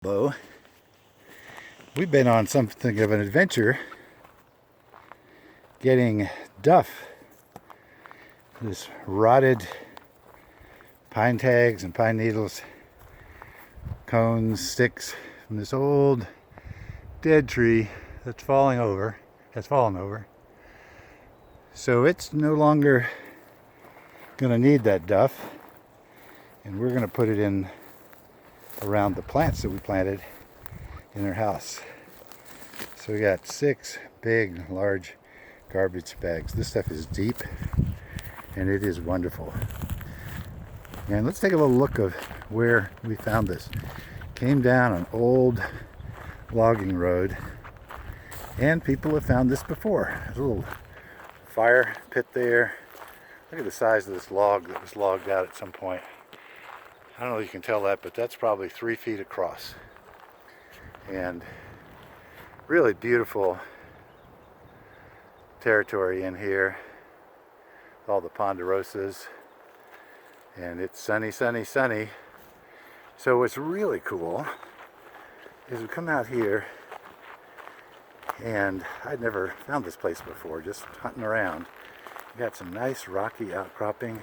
Hello. We've been on something of an adventure getting duff, this rotted pine tags and pine needles, cones, sticks from this old dead tree that's fallen over. So it's no longer going to need that duff, and we're going to put it in around the plants that we planted in our house. So we got 6 big, large garbage bags. This stuff is deep and it is wonderful. And let's take a little look of where we found this. Came down an old logging road, and people have found this before. There's a little fire pit there. Look at the size of this log that was logged out at some point. I don't know if you can tell that, but that's probably 3 feet across. And really beautiful territory in here. All the ponderosas. And it's sunny, sunny, sunny. So what's really cool is we come out here, and I'd never found this place before, just hunting around. We got some nice rocky outcropping.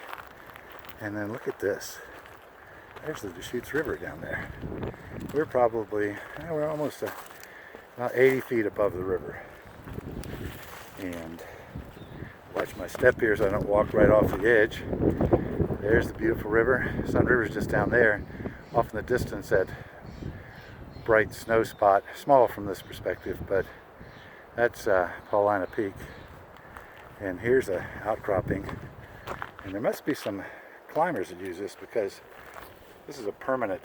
And then look at this. There's the Deschutes River down there. We're almost about 80 feet above the river. And watch my step here so I don't walk right off the edge. There's the beautiful river. Sun River's just down there. Off in the distance, that bright snow spot. Small from this perspective, but that's Paulina Peak. And here's an outcropping. And there must be some climbers that use this, because this is a permanent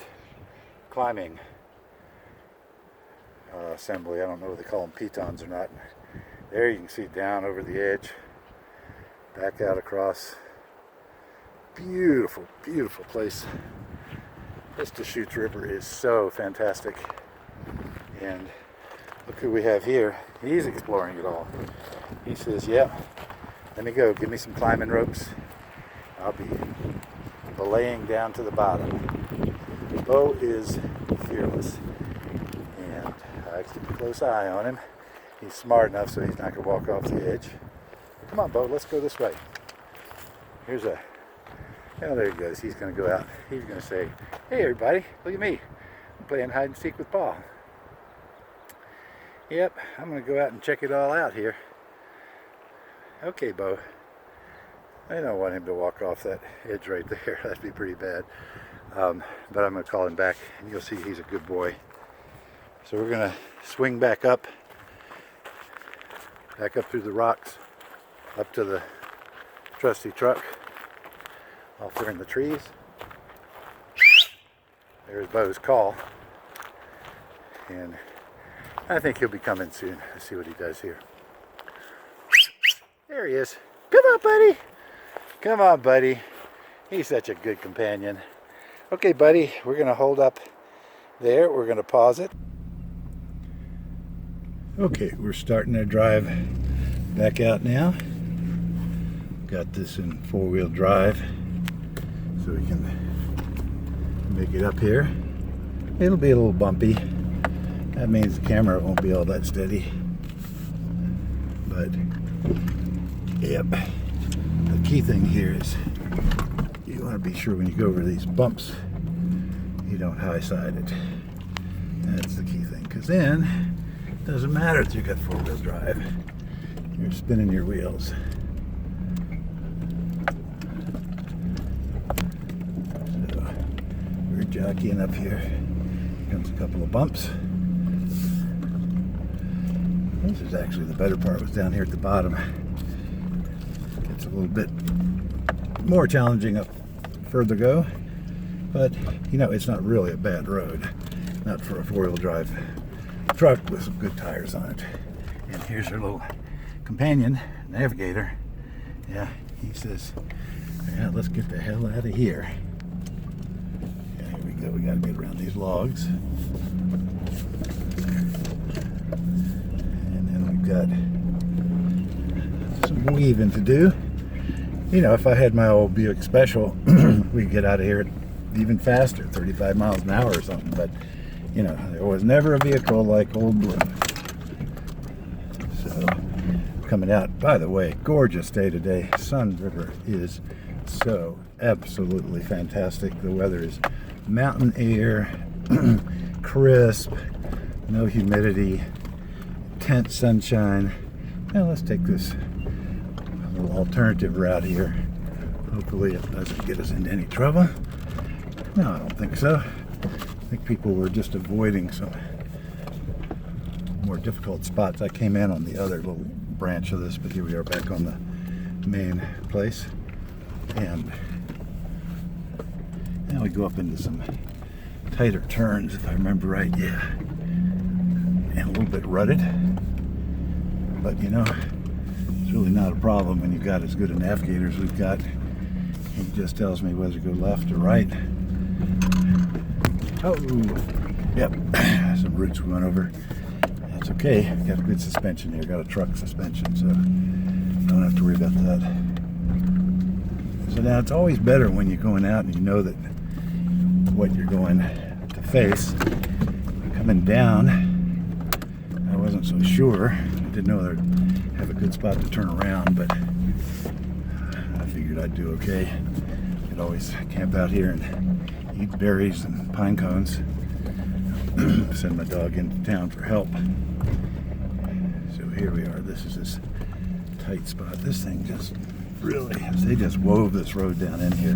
climbing assembly. I don't know if they call them pitons or not. There you can see down over the edge, back out across. Beautiful, beautiful place. This Deschutes River is so fantastic. And look who we have here. He's exploring it all. He says, "Yep, let me go. Give me some climbing ropes. I'll be belaying down to the bottom." Bo is fearless, and I keep a close eye on him. He's smart enough so he's not going to walk off the edge. Come on, Bo, let's go this way. There he goes. He's going to go out. He's going to say, "Hey, everybody, look at me. I'm playing hide and seek with Paul." Yep, I'm going to go out and check it all out here. Okay, Bo. I don't want him to walk off that edge right there. That'd be pretty bad. But I'm going to call him back, and you'll see he's a good boy. So we're going to swing back up through the rocks, up to the trusty truck, off there in the trees. There's Bo's call. And I think he'll be coming soon. Let's see what he does here. There he is. Come on, buddy. Come on, buddy. He's such a good companion. Okay, buddy, we're going to hold up there. We're going to pause it. Okay, we're starting our drive back out now. Got this in 4-wheel drive so we can make it up here. It'll be a little bumpy. That means the camera won't be all that steady. But, yep. The key thing here is you want to be sure when you go over these bumps, you don't high side it. That's the key thing, because then it doesn't matter if you've got 4-wheel drive. You're spinning your wheels. So we're jockeying up here. Here comes a couple of bumps. This is actually the better part. Was down here at the bottom. It's a little bit more challenging up further go, but it's not really a bad road, not for a 4-wheel drive truck with some good tires on it. And here's our little companion navigator. Yeah, he says, "Yeah, let's get the hell out of here." Yeah, here we go. We got to get around these logs, and then we've got some weaving to do. If I had my old Buick Special, we'd get out of here even faster, 35 miles an hour or something. But you know, there was never a vehicle like Old Blue. So, coming out, by the way, gorgeous day today. Sun River is so absolutely fantastic. The weather is mountain air, crisp, no humidity, intense sunshine. Now let's take this little alternative route here. Hopefully it doesn't get us into any trouble. No, I don't think so. I think people were just avoiding some more difficult spots. I came in on the other little branch of this, but here we are back on the main place. And now we go up into some tighter turns, if I remember right, yeah. And a little bit rutted. But you know, it's really not a problem when you've got as good a navigator as we've got. He just tells me whether to go left or right. Oh, yep, some roots we went over. That's okay, got a good suspension here, got a truck suspension, so don't have to worry about that. So now it's always better when you're going out and you know that what you're going to face. Coming down, I wasn't so sure. I didn't know I'd have a good spot to turn around, but I figured I'd do okay. Could always camp out here and eat berries and pine cones. Send my dog into town for help. So here we are. This is this tight spot. This thing just really, they just wove this road down in here.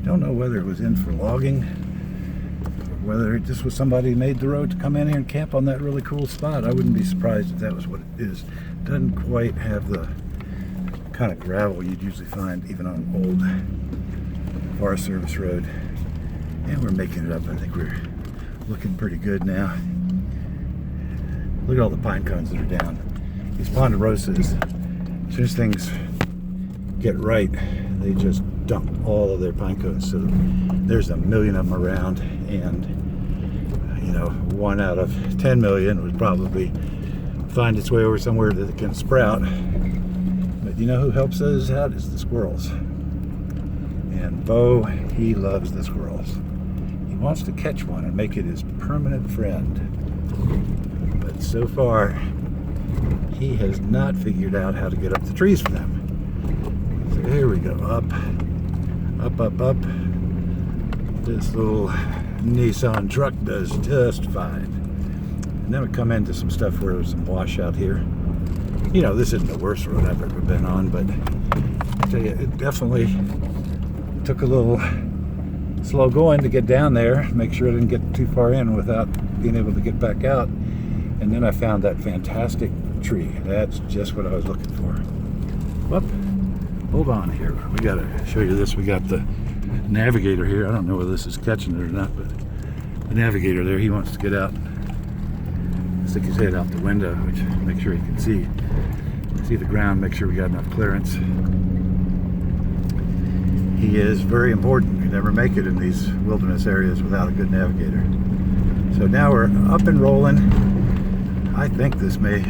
Don't know whether it was in for logging or whether it just was somebody who made the road to come in here and camp on that really cool spot. I wouldn't be surprised if that was what it is. Doesn't quite have the kind of gravel you'd usually find even on an old Forest Service road. And we're making it up. I think we're looking pretty good now. Look at all the pine cones that are down. These ponderosas, as soon as things get right, they just dump all of their pine cones. So there's a million of them around, and you know, 1 out of 10 million would probably find its way over somewhere that it can sprout. But you know who helps those out is the squirrels. And Bo, he loves the squirrels. He wants to catch one and make it his permanent friend. But so far, he has not figured out how to get up the trees for them. So here we go, up, up, up, up. This little Nissan truck does just fine. And then we come into some stuff where there's some washout here. You know, this isn't the worst road I've ever been on, but I tell you, it definitely took a little slow going to get down there, make sure I didn't get too far in without being able to get back out. And then I found that fantastic tree. That's just what I was looking for. Whoop. Hold on here. We gotta show you this. We got the navigator here. I don't know whether this is catching it or not, but the navigator there, he wants to get out, stick his head out the window, which make sure he can see the ground, make sure we got enough clearance. He is very important. You never make it in these wilderness areas without a good navigator. So now we're up and rolling. I think this may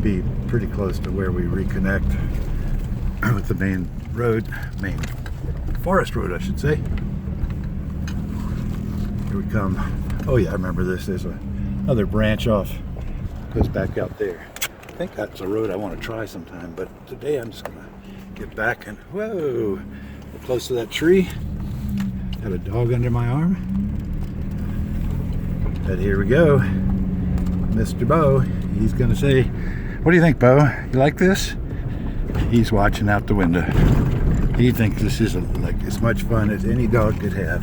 be pretty close to where we reconnect with the main road, main forest road, I should say. Here we come. Oh yeah, I remember this. There's another branch off, goes back out there. I think that's a road I want to try sometime, but today I'm just gonna get back and, whoa, we're close to that tree. Got a dog under my arm. But here we go. Mr. Bo, he's gonna say, what do you think, Bo? You like this? He's watching out the window. He thinks this is like as much fun as any dog could have.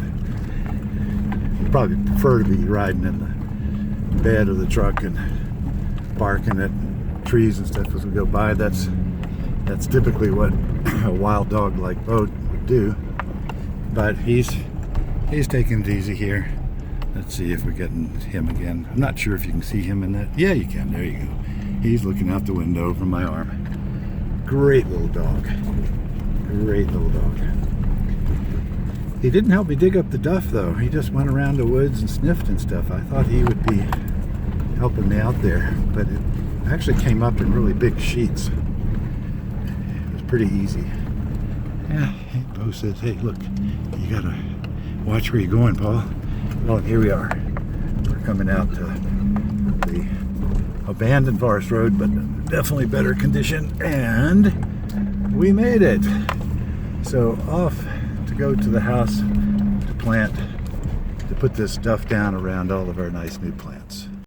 He'd probably prefer to be riding in the bed of the truck and barking at trees and stuff as we go by. That's typically what a wild dog like Bo would do. But he's taking it easy here. Let's see if we're getting him again. I'm not sure if you can see him in that. Yeah, you can. There you go. He's looking out the window from my arm. Great little dog. Great little dog. He didn't help me dig up the duff, though. He just went around the woods and sniffed and stuff. I thought he would be helping me out there, but it actually came up in really big sheets. It was pretty easy. Yeah, Bo says, hey, look, you gotta watch where you're going, Paul. Well, here we are. We're coming out to the abandoned Forest Road, but definitely better condition, and we made it. So off to go to the house to put this stuff down around all of our nice new plants.